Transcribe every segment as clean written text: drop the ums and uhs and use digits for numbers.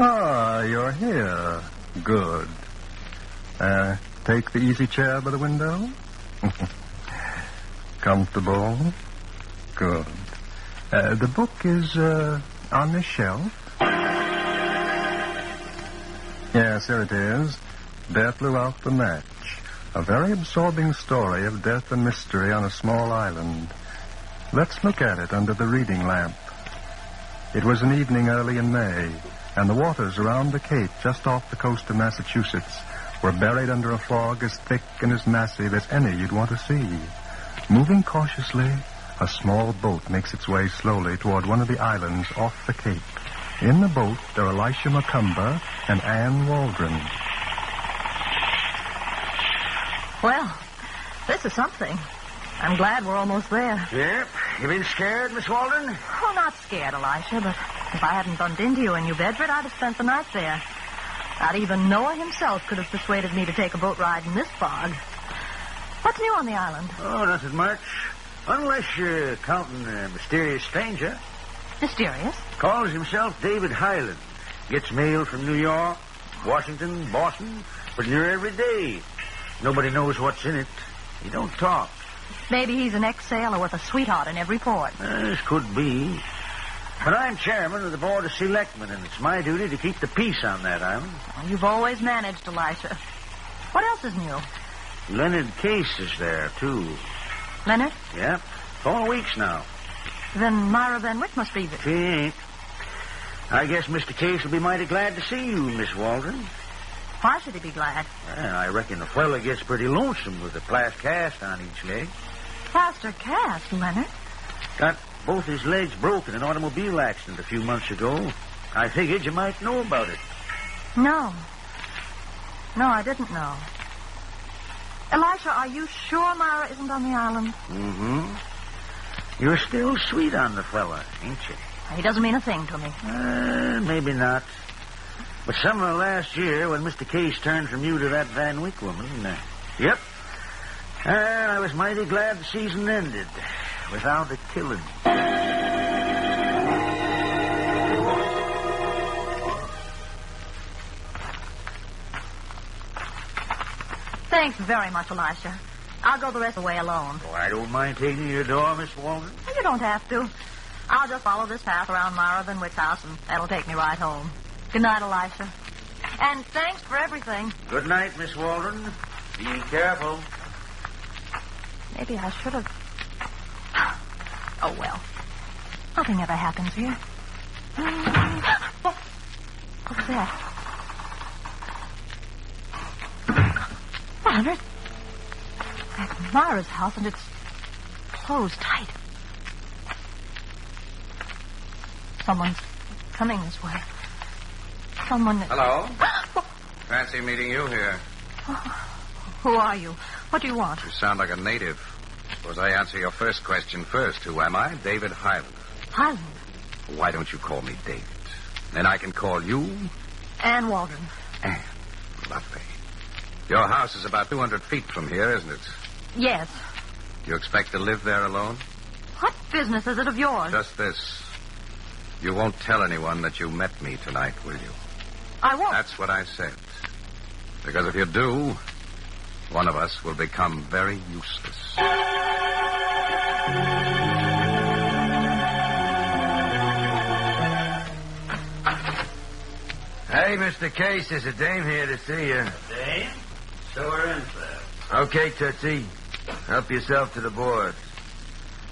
Ah, you're here. Good. Take the easy chair by the window. Comfortable. Good. The book is on the shelf. Yes, here it is. Death Blew Out the Match. A very absorbing story of death and mystery on a small island. Let's look at it under the reading lamp. It was an evening early in May, and the waters around the cape just off the coast of Massachusetts were buried under a fog as thick and as massive as any you'd want to see. Moving cautiously, a small boat makes its way slowly toward one of the islands off the cape. In the boat are Elisha McCumber and Ann Waldron. Well, this is something. I'm glad we're almost there. Yep. You been scared, Miss Waldron? Oh, not scared, Elisha, but if I hadn't bumped into you in New Bedford, I'd have spent the night there. Not even Noah himself could have persuaded me to take a boat ride in this fog. What's new on the island? Oh, nothing much. Unless you're counting a mysterious stranger. Mysterious? Calls himself David Highland. Gets mail from New York, Washington, Boston, but here every day. Nobody knows what's in it. He don't talk. Maybe he's an ex-sailor with a sweetheart in every port. This could be. But I'm chairman of the Board of Selectmen, and it's my duty to keep the peace on that island. Well, you've always managed, Elisha. What else is new? Leonard Case is there, too. Leonard? Yep. 4 weeks now. Then Myra Van Wyck must be there. She ain't. I guess Mr. Case will be mighty glad to see you, Miss Waldron. Why should he be glad? Well, I reckon the fella gets pretty lonesome with a plaster cast on each leg. Plaster cast, Leonard? Got both his legs broken in an automobile accident a few months ago. I figured you might know about it. No. No, I didn't know. Elisha, are you sure Myra isn't on the island? Mm-hmm. You're still sweet on the fella, ain't you? He doesn't mean a thing to me. Maybe not. But summer last year, when Mr. Case turned from you to that Van Wyck woman, yep. I was mighty glad the season ended without a killing. Thanks very much, Elisha. I'll go the rest of the way alone. Oh, I don't mind taking you to your door, Miss Waldron. You don't have to. I'll just follow this path around Myra Van Wyck's house, and that'll take me right home. Good night, Elisha. And thanks for everything. Good night, Miss Waldron. Be careful. Maybe I should have... Oh, well. Nothing ever happens here. What was that? Leonard, that's Myra's house, and it's closed tight. Someone's coming this way. Someone... Hello. Fancy meeting you here. Who are you? What do you want? You sound like a native. Suppose I answer your first question first. Who am I? David Highland. Highland? Why don't you call me David? Then I can call you... Ann Waldron. Ann. Lovely. Your house is about 200 feet from here, isn't it? Yes. You expect to live there alone? What business is it of yours? Just this. You won't tell anyone that you met me tonight, will you? I won't. That's what I said. Because if you do, one of us will become very useless. Hey, Mr. Case, there's a dame here to see you. Dame? Show her in, sir. Okay, Tootsie. Help yourself to the board.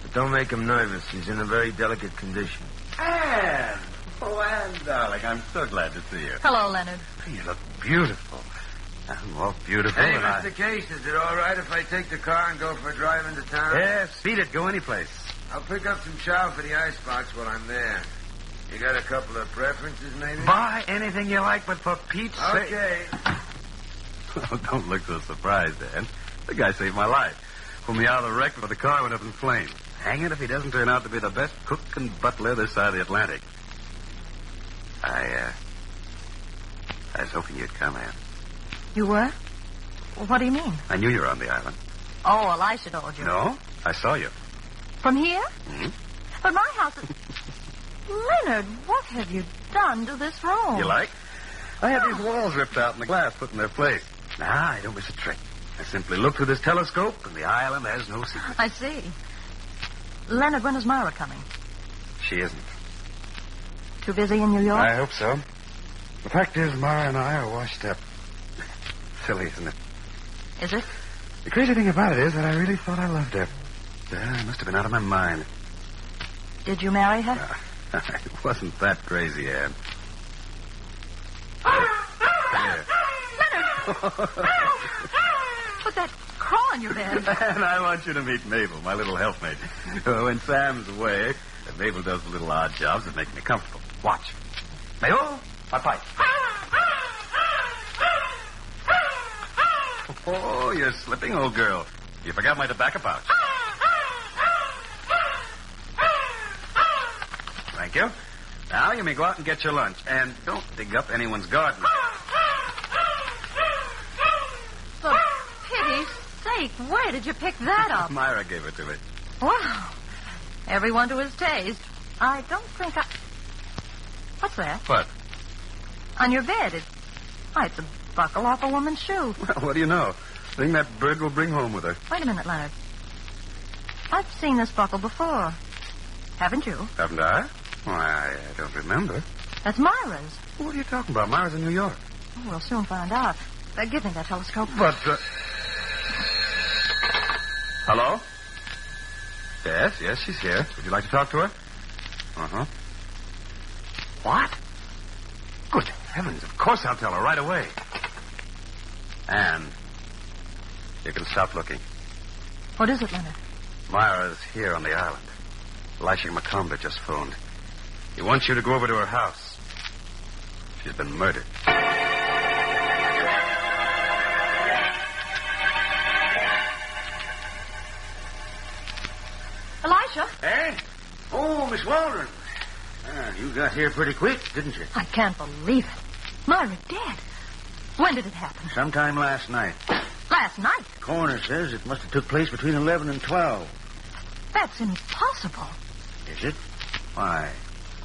But don't make him nervous. He's in a very delicate condition. Anne! Oh, Anne, darling, I'm so glad to see you. Hello, Leonard. You look beautiful. More beautiful Hey, than Mr. Case, is it all right if I take the car and go for a drive into town? Yes, beat it. Go anyplace. I'll pick up some chow for the icebox while I'm there. You got a couple of preferences, maybe? Buy anything you like, but for Pete's sake... Okay. Oh, don't look so surprised, Anne. The guy saved my life. Pulled me out of the wreck before the car went up in flames. Hang it if he doesn't turn out to be the best cook and butler this side of the Atlantic. I was hoping you'd come, Anne. You were? Well, what do you mean? I knew you were on the island. Oh, Elisha told you. No? I saw you. From here? Hmm? But my house is... Leonard, what have you done to this room? You like? I had these walls ripped out and the glass put in their place. Nah, I don't miss a trick. I simply look through this telescope, and the island has no secret. I see. Leonard, when is Myra coming? She isn't. Too busy in New York? I hope so. The fact is, Myra and I are washed up. Silly, isn't it? Is it? The crazy thing about it is that I really thought I loved her. I must have been out of my mind. Did you marry her? It wasn't that crazy, Anne. Put that crawl on your bed. And I want you to meet Mabel, my little helpmate. When Sam's away, Mabel does the little odd jobs that make me comfortable. Watch. Mabel, my pipe. Oh, you're slipping, old girl. You forgot my tobacco pouch. Thank you. Now you may go out and get your lunch. And don't dig up anyone's garden. For pity's sake, where did you pick that up? Myra gave it to me. Wow. Everyone to his taste. I don't think I... What's that? What? On your bed. It's a buckle off a woman's shoe. Well, what do you know? Thing that bird will bring home with her. Wait a minute, Leonard. I've seen this buckle before. Haven't you? Haven't I? Why, I don't remember. That's Myra's. What are you talking about? Myra's in New York. Oh, we'll soon find out. Give me that telescope. But, Hello? Yes, she's here. Would you like to talk to her? Uh-huh. What? Good heavens, of course I'll tell her right away. Anne, you can stop looking. What is it, Leonard? Myra's here on the island. Elisha McComber just phoned. He wants you to go over to her house. She's been murdered. Elisha? Hey? Oh, Miss Waldron. You got here pretty quick, didn't you? I can't believe it. Myra dead. When did it happen? Sometime last night. Last night? The coroner says it must have took place between 11 and 12. That's impossible. Is it? Why?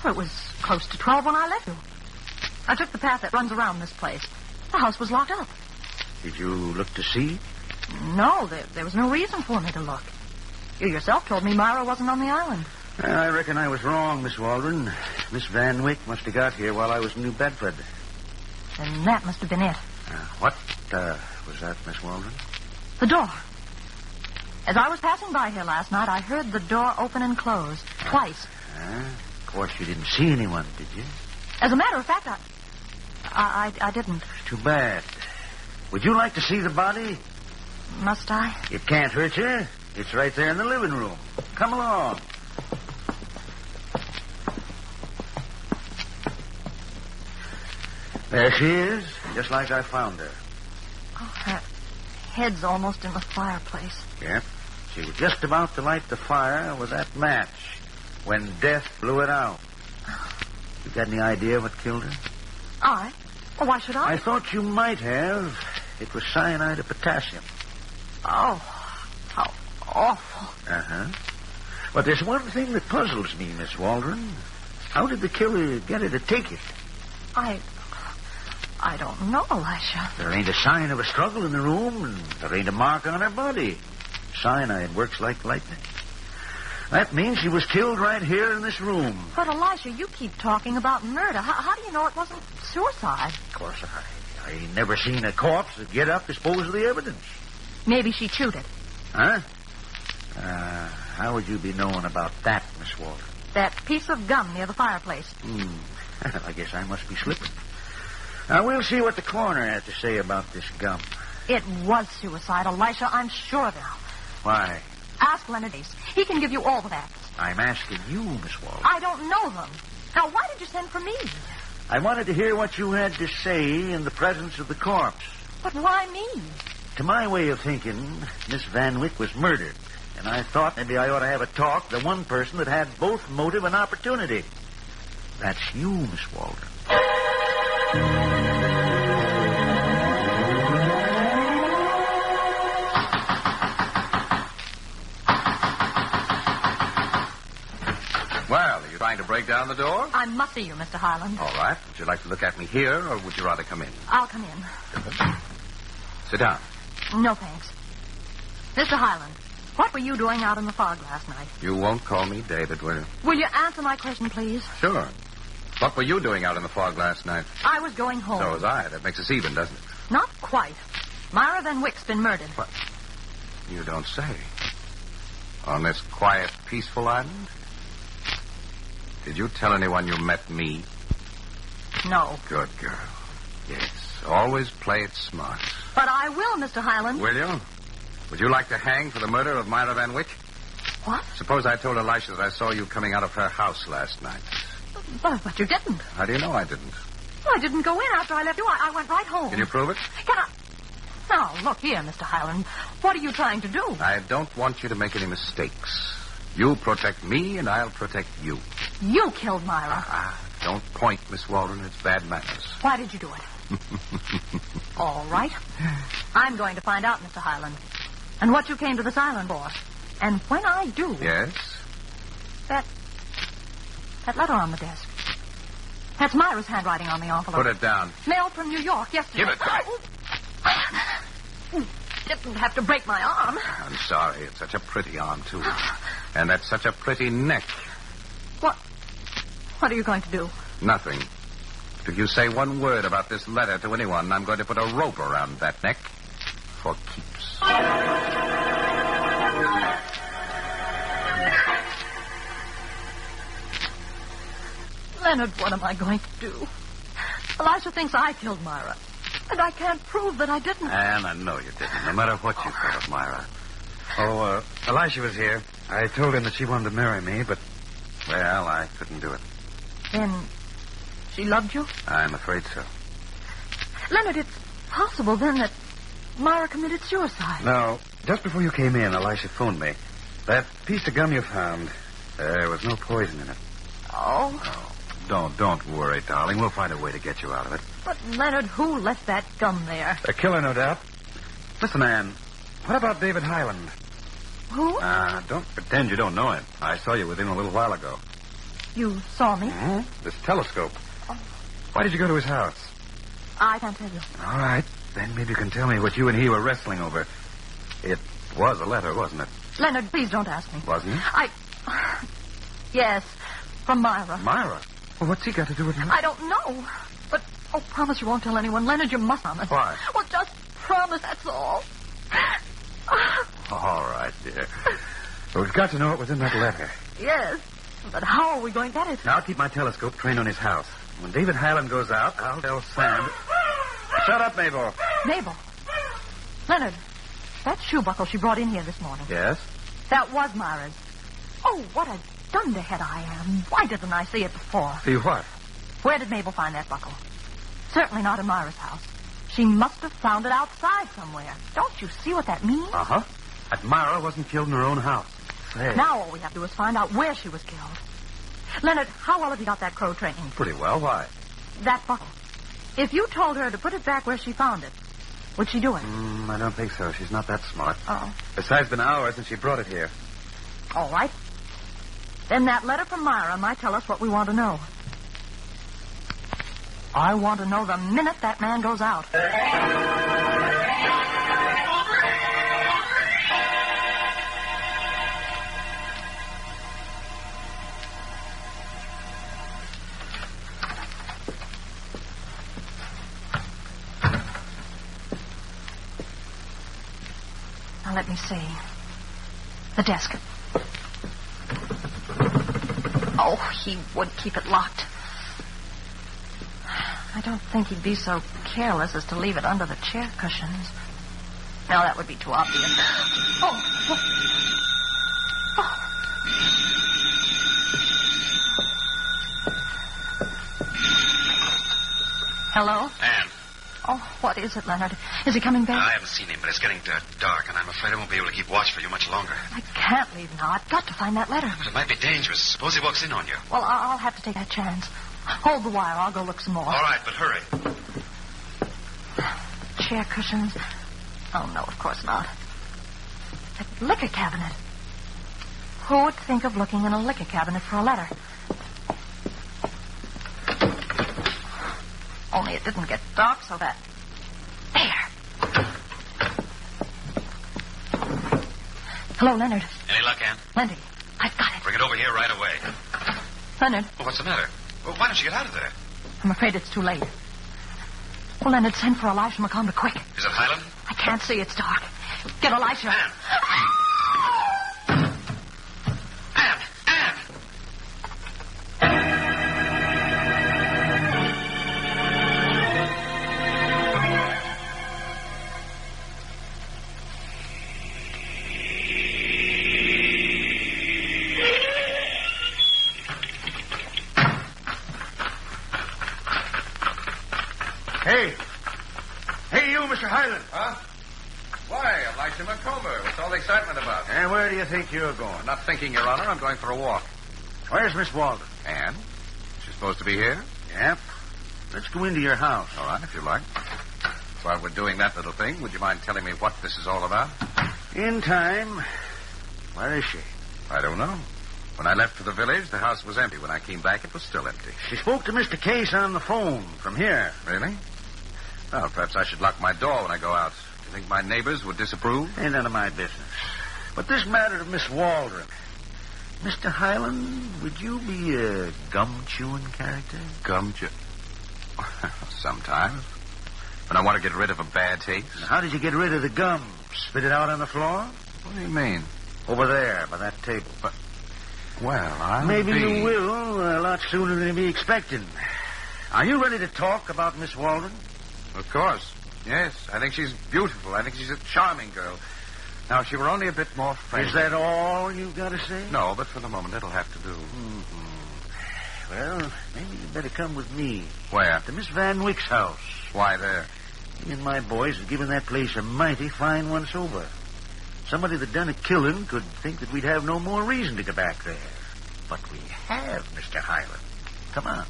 Well, it was close to 12 when I left you. I took the path that runs around this place. The house was locked up. Did you look to see? No, there was no reason for me to look. You yourself told me Myra wasn't on the island. I reckon I was wrong, Miss Waldron. Miss Van Wyck must have got here while I was in New Bedford. And that must have been it. What was that, Miss Waldron? The door. As I was passing by here last night, I heard the door open and close twice. Of course, you didn't see anyone, did you? As a matter of fact, I didn't. Too bad. Would you like to see the body? Must I? It can't hurt you. It's right there in the living room. Come along. There she is, just like I found her. Oh, her head's almost in the fireplace. Yep. She was just about to light the fire with that match when death blew it out. You got any idea what killed her? I? Well, why should I? I thought you might have. It was cyanide of potassium. Oh, how awful. Uh-huh. But there's one thing that puzzles me, Miss Waldron. How did the killer get her to take it? I don't know, Elisha. There ain't a sign of a struggle in the room, and there ain't a mark on her body. Cyanide works like lightning. That means she was killed right here in this room. But, Elisha, you keep talking about murder. How do you know it wasn't suicide? Of course, I ain't never seen a corpse that get up dispose of the evidence. Maybe she chewed it. Huh? How would you be knowing about that, Miss Waldron? That piece of gum near the fireplace. I guess I must be slipping. Now, we'll see what the coroner has to say about this gum. It was suicide, Elisha. I'm sure now. Why? Ask Leonard Ace. He can give you all the facts. I'm asking you, Miss Waldron. I don't know them. Now, why did you send for me? I wanted to hear what you had to say in the presence of the corpse. But why me? To my way of thinking, Miss Van Wyck was murdered. And I thought maybe I ought to have a talk to one person that had both motive and opportunity. That's you, Miss Waldron. Well, are you trying to break down the door? I must see you, Mr. Highland. All right. Would you like to look at me here, or would you rather come in? I'll come in. Sit down. No, thanks. Mr. Highland, what were you doing out in the fog last night? You won't call me David, will you? Will you answer my question, please? Sure. What were you doing out in the fog last night? I was going home. So was I. That makes us even, doesn't it? Not quite. Myra Van Wyck's been murdered. What? You don't say. On this quiet, peaceful island? Did you tell anyone you met me? No. Good girl. Yes. Always play it smart. But I will, Mr. Highland. Will you? Would you like to hang for the murder of Myra Van Wyck? What? Suppose I told Elisha that I saw you coming out of her house last night. But you didn't. How do you know I didn't? I didn't go in after I left you. I went right home. Can you prove it? Can I? Now, look here, Mr. Highland. What are you trying to do? I don't want you to make any mistakes. You protect me, and I'll protect you. You killed Myra. Don't point, Miss Waldron. It's bad manners. Why did you do it? All right. I'm going to find out, Mr. Highland, and what you came to this island for. And when I do... Yes? That letter on the desk. That's Myra's handwriting on the envelope. Put it down. Mailed from New York yesterday. Give it to me. Didn't have to break my arm. I'm sorry. It's such a pretty arm, too. And that's such a pretty neck. What are you going to do? Nothing. If you say one word about this letter to anyone, I'm going to put a rope around that neck for keeps. Leonard, what am I going to do? Elisha thinks I killed Myra, and I can't prove that I didn't. And I know you didn't, no matter what you thought of Myra. Oh, Elisha was here. I told him that she wanted to marry me, but, well, I couldn't do it. Then she loved you? I'm afraid so. Leonard, it's possible then that Myra committed suicide. No, just before you came in, Elisha phoned me. That piece of gum you found, there was no poison in it. Oh. Don't worry, darling. We'll find a way to get you out of it. But, Leonard, who left that gum there? A killer, no doubt. Listen, Anne, what about David Highland? Who? Don't pretend you don't know him. I saw you with him a little while ago. You saw me? Mm-hmm. This telescope. Oh. Why did you go to his house? I can't tell you. All right. Then maybe you can tell me what you and he were wrestling over. It was a letter, wasn't it? Leonard, please don't ask me. Wasn't it? Yes, from Myra. Myra? Well, what's he got to do with me? I don't know. But, promise you won't tell anyone. Leonard, you must promise. Why? Well, just promise, that's all. All right, dear. But we've got to know what was in that letter. Yes, but how are we going to get it? Now, I'll keep my telescope trained on his house. When David Highland goes out, I'll tell Sam. Shut up, Mabel. Mabel. Leonard, that shoe buckle she brought in here this morning. Yes? That was Myra's. Oh, what a dunderhead I am. Why didn't I see it before? See what? Where did Mabel find that buckle? Certainly not in Myra's house. She must have found it outside somewhere. Don't you see what that means? Uh-huh. That Myra wasn't killed in her own house. Say. Now all we have to do is find out where she was killed. Leonard, how well have you got that crow trained? Pretty well. Why? That buckle. If you told her to put it back where she found it, would she do it? I don't think so. She's not that smart. Oh. Besides, it's been hours since she brought it here. All right. Then that letter from Myra might tell us what we want to know. I want to know the minute that man goes out. Now, let me see. The desk. Oh, he would keep it locked. I don't think he'd be so careless as to leave it under the chair cushions. No, that would be too obvious. Oh. Hello? Anne. Oh, what is it, Leonard? Is he coming back? I haven't seen him, but it's getting dark, and I'm afraid I won't be able to keep watch for you much longer. I can't leave now. I've got to find that letter. But it might be dangerous. Suppose he walks in on you. Well, I'll have to take that chance. Hold the wire. I'll go look some more. All right, but hurry. Chair cushions. Oh, no, of course not. That liquor cabinet. Who would think of looking in a liquor cabinet for a letter? Only it didn't get dark so that... There. Hello, Leonard. Any luck, Ann? Plenty. I've got it. Bring it over here right away. Leonard, Well, what's the matter? Well, why don't you get out of there? I'm afraid it's too late. Oh, Leonard, send for Elisha McComber quick. Is it Highland? I can't see. It's dark. Get Elisha. Ann! Ann! Ann! Hey! Hey, you, Mr. Highland. Huh? Why, Elisha McComber? What's all the excitement about? And where do you think you're going? I'm not thinking, Your Honor. I'm going for a walk. Where's Miss Walden? Ann? She's supposed to be here? Yep. Let's go into your house. All right, if you like. While we're doing that little thing, would you mind telling me what this is all about? In time. Where is she? I don't know. When I left for the village, the house was empty. When I came back, it was still empty. She spoke to Mr. Case on the phone from here. Really? Well, perhaps I should lock my door when I go out. Do you think my neighbors would disapprove? Ain't none of my business. But this matter of Miss Waldron. Mr. Highland, would you be a gum-chewing character? Gum-chew? Sometimes. When I want to get rid of a bad taste. How did you get rid of the gum? Spit it out on the floor? What do you mean? Over there, by that table. Well, I'll Maybe be... you will a lot sooner than you be expecting. Are you ready to talk about Miss Waldron? Of course. Yes, I think she's beautiful. I think she's a charming girl. Now, if she were only a bit more friendly... Is that all you've got to say? No, but for the moment, it'll have to do. Mm-hmm. Well, maybe you better come with me. Where? To Miss Van Wyck's house. Why there? Me and my boys have given that place a mighty fine once over. Somebody that done a killing could think that we'd have no more reason to go back there. But we have, Mr. Highland. Come on.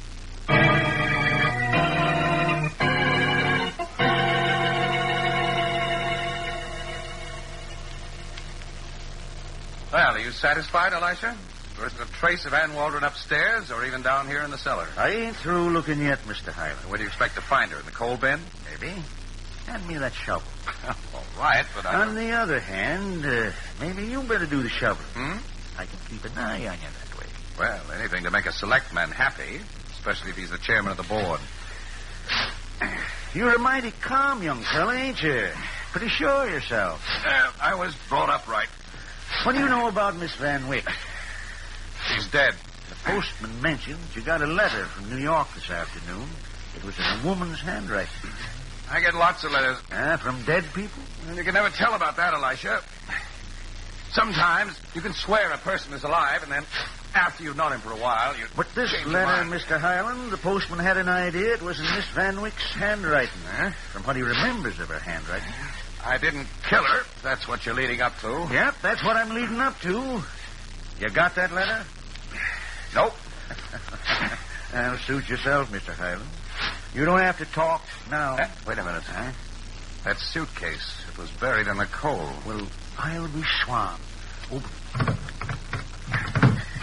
Well, are you satisfied, Elisha? There isn't a trace of Ann Waldron upstairs or even down here in the cellar. I ain't through looking yet, Mr. Highland. Where do you expect to find her? In the coal bin? Maybe. Hand me that shovel. All right, but I... On the other hand, maybe you better do the shoveling. Hmm? I can keep an eye on you that way. Well, anything to make a select man happy, especially if he's the chairman of the board. You're a mighty calm young fella, ain't you? Pretty sure of yourself. I was brought up right. What do you know about Miss Van Wyck? She's dead. The postman mentioned you got a letter from New York this afternoon. It was in a woman's handwriting. I get lots of letters. From dead people? And you can never tell about that, Elisha. Sometimes you can swear a person is alive, and then after you've known him for a while, you... But this change your letter, mind. Mr. Highland, the postman had an idea it was in Miss Van Wyck's handwriting, from what he remembers of her handwriting. I didn't kill her. That's what you're leading up to. Yep, that's what I'm leading up to. You got that letter? Nope. Well, suit yourself, Mr. Highland. You don't have to talk now. Wait a minute. That suitcase, it was buried in the coal. Well, I'll be swan. Open.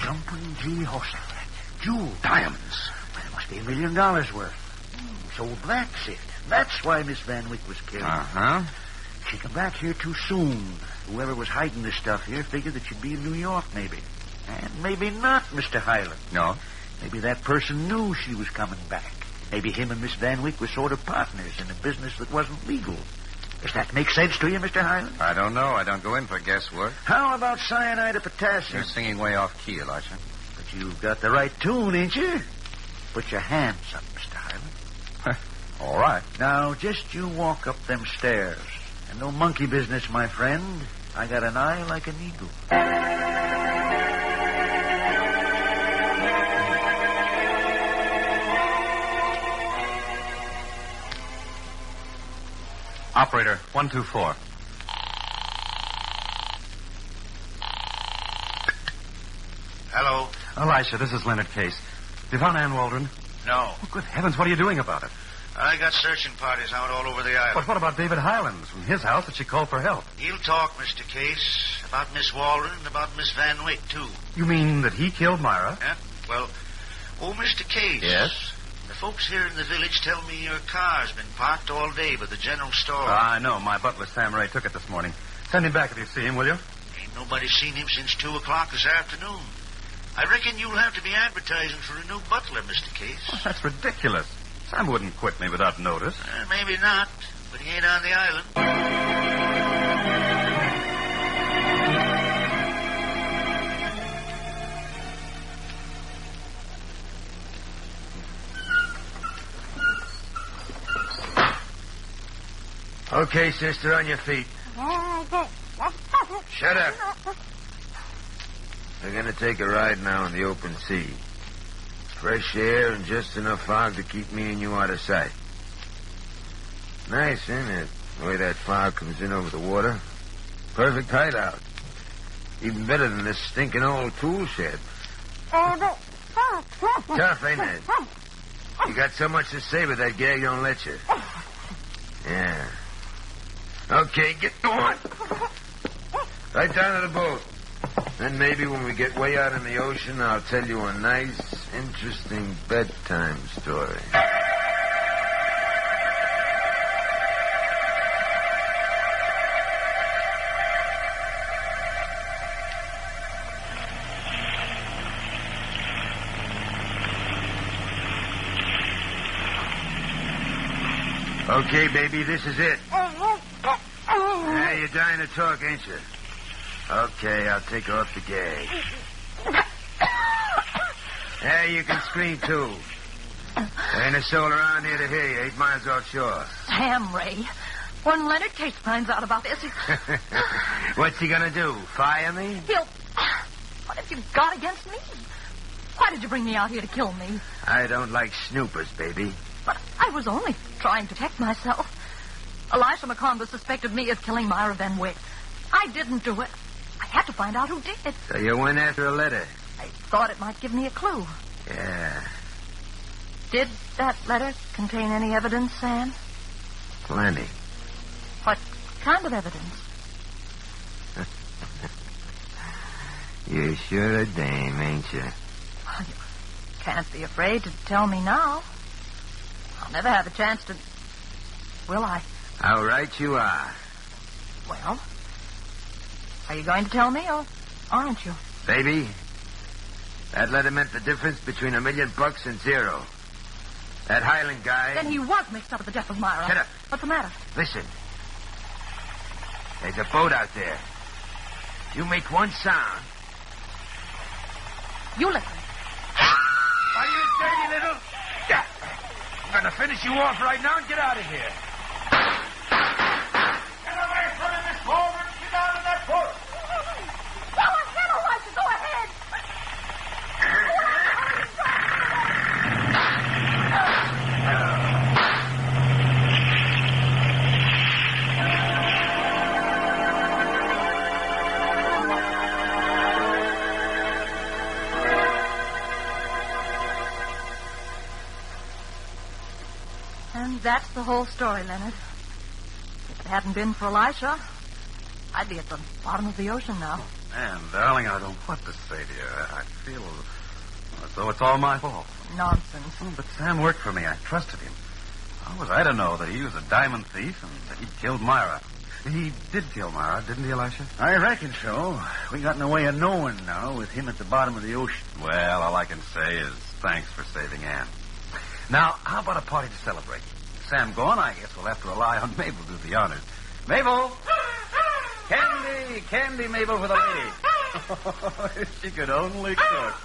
Jumping G horse. Jewels. Diamonds. Well, it must be $1 million worth. So that's it. That's why Miss Van Wyck was killed. Uh-huh. She come back here too soon. Whoever was hiding this stuff here figured that she'd be in New York, maybe. And maybe not, Mr. Highland. No? Maybe that person knew she was coming back. Maybe him and Miss Van Wyck were sort of partners in a business that wasn't legal. Does that make sense to you, Mr. Highland? I don't know. I don't go in for guesswork. How about cyanide of potassium? You're singing way off key, Elisha. But you've got the right tune, ain't you? Put your hands up, Mr. Highland. All right. Now, just you walk up them stairs. And no monkey business, my friend. I got an eye like an eagle. Operator, 124. Hello? Elisha, this is Leonard Case. You found Ann Waldron? No. Oh, good heavens, what are you doing about it? I got searching parties out all over the island. But what about David Highlands? From his house that she called for help. He'll talk, Mr. Case, about Miss Waldron and about Miss Van Wyck, too. You mean that he killed Myra? Yeah? Well, Mr. Case. Yes? The folks here in the village tell me your car's been parked all day by the general store. I know. My butler, Sam Ray, took it this morning. Send him back if you see him, will you? Ain't nobody seen him since 2 o'clock this afternoon. I reckon you'll have to be advertising for a new butler, Mr. Case. Well, that's ridiculous. Sam wouldn't quit me without notice. Maybe not, but he ain't on the island. Okay, sister, on your feet. Shut up. We're going to take a ride now in the open sea. Fresh air and just enough fog to keep me and you out of sight. Nice, isn't it? The way that fog comes in over the water. Perfect hideout. Even better than this stinking old tool shed. Tough, ain't it? You got so much to say, but that gag don't let you. Yeah. Okay, get going. Right down to the boat. Then maybe when we get way out in the ocean, I'll tell you a nice, interesting bedtime story. Okay, baby, this is it. Yeah, you're dying to talk, ain't you? Okay, I'll take off the gag. Yeah, you can scream, too. There ain't a soul around here to hear you, 8 miles offshore. Sam Ray, when Leonard Case finds out about this, What's he gonna do, fire me? he'll... What have you got against me? Why did you bring me out here to kill me? I don't like snoopers, baby. But I was only trying to protect myself. Elisha McConville suspected me of killing Myra Van Wyck. I didn't do it. I had to find out who did. So you went after a letter? I thought it might give me a clue. Yeah, Did that letter contain any evidence, Sam? plenty. What kind of evidence? You're sure a dame, ain't you? Well, you can't be afraid to tell me now. I'll never have a chance to... Will I? How right you are. Well, are you going to tell me, or aren't you? Baby, that letter meant the difference between $1 million and zero. That Highland guy... Then he was mixed up with the death of Myra. Shut up. What's the matter? Listen. There's a boat out there. You make one sound. You listen. Are you dirty little... Yeah. I'm going to finish you off right now and get out of here. Get away from him, Miss Baldwin. Get out of that boat. Go ahead, Elisha. Go ahead. And that's the whole story, Leonard. If it hadn't been for Elisha, I'd be at the bottom of the ocean now. Man, darling, I don't know what to say to you. I feel as though it's all my fault. Nonsense. Oh, but Sam worked for me. I trusted him. How was I to know that he was a diamond thief and that he'd killed Myra? He did kill Myra, didn't he, Elisha? I reckon so. We got in a way of knowing now with him at the bottom of the ocean. Well, all I can say is thanks for saving Anne. Now, how about a party to celebrate? Sam gone, I guess we'll have to rely on Mabel to do the honors. Mabel! Candy, Mabel, for the lady. If she could only cook.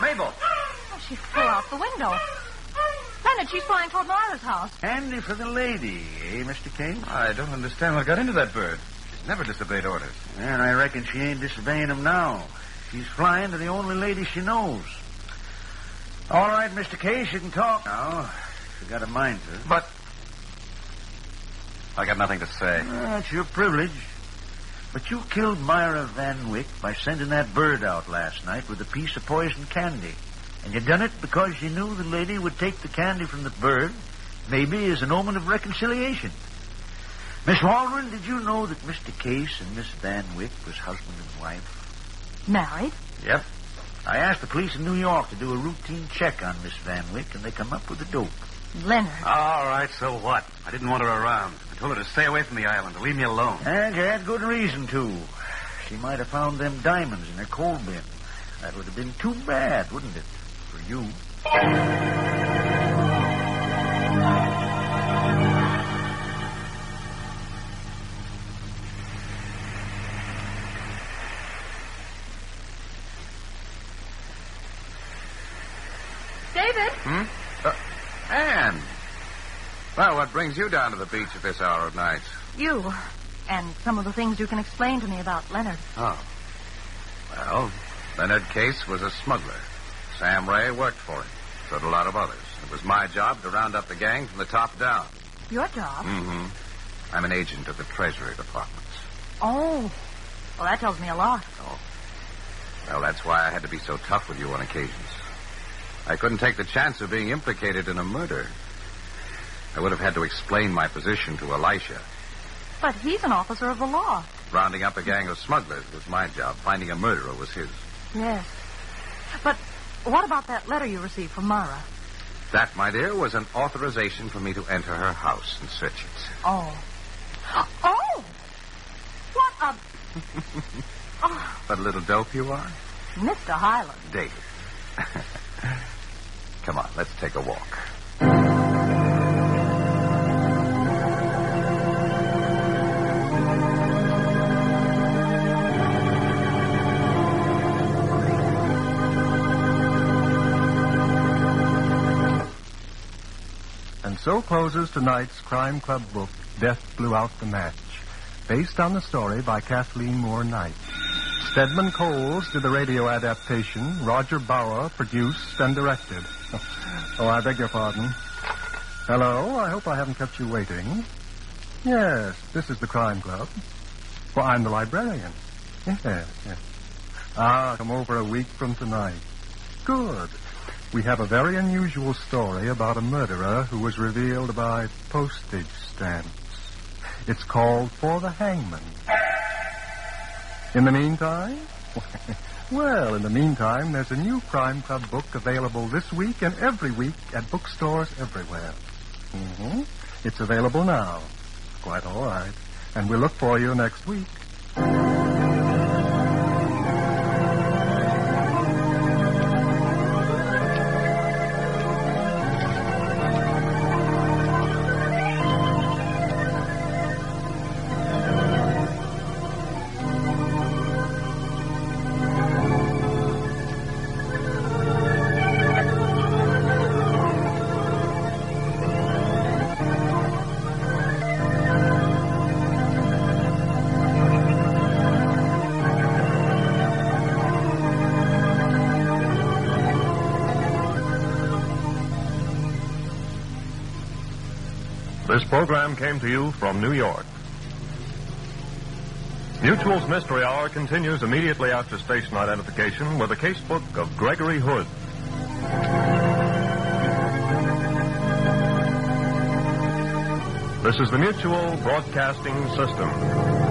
Mabel! Oh, she flew out the window. Leonard, she's flying toward Myra's house. Handy for the lady, eh, Mr. Case? I don't understand what got into that bird. She's never disobeyed orders. And I reckon she ain't disobeying them now. She's flying to the only lady she knows. All right, Mr. Case, you can talk now. If you got a mind to. But I got nothing to say. That's your privilege. But you killed Myra Van Wyck by sending that bird out last night with a piece of poisoned candy. And you done it because you knew the lady would take the candy from the bird, maybe as an omen of reconciliation. Miss Waldron, did you know that Mr. Case and Miss Van Wyck was husband and wife? Married? Yep. I asked the police in New York to do a routine check on Miss Van Wyck, and they come up with the dope. Leonard. All right, so what? I didn't want her around. I told her to stay away from the island, to leave me alone. And you had good reason to. She might have found them diamonds in her coal bin. That would have been too bad, wouldn't it? For you. David? Anne. Well, what brings you down to the beach at this hour of night? You. And some of the things you can explain to me about Leonard. Oh. Well, Leonard Case was a smuggler. Sam Ray worked for him. So did a lot of others. It was my job to round up the gang from the top down. Your job? Mm-hmm. I'm an agent of the Treasury Department. Oh. Well, that tells me a lot. Oh. Well, that's why I had to be so tough with you on occasions. I couldn't take the chance of being implicated in a murder. I would have had to explain my position to Elisha. But he's an officer of the law. Rounding up a gang of smugglers was my job. Finding a murderer was his. Yes. But what about that letter you received from Mara? That, my dear, was an authorization for me to enter her house and search it. Oh. Oh! What a... Oh. What a little dope you are. Mr. Highland. David. Come on, let's take a walk. And so closes tonight's Crime Club book, Death Blew Out the Match, based on the story by Kathleen Moore Knight. Stedman Coles did the radio adaptation. Roger Bauer produced and directed. Oh, I beg your pardon. Hello, I hope I haven't kept you waiting. Yes, this is the Crime Club. Well, I'm the librarian. Yes. Come over a week from tonight. Good. We have a very unusual story about a murderer who was revealed by postage stamps. It's called For the Hangman. In the meantime? Well, in the meantime, there's a new Crime Club book available this week and every week at bookstores everywhere. Mm-hmm. It's available now. Quite all right. And we'll look for you next week. This program came to you from New York. Mutual's Mystery Hour continues immediately after station identification with a casebook of Gregory Hood. This is the Mutual Broadcasting System.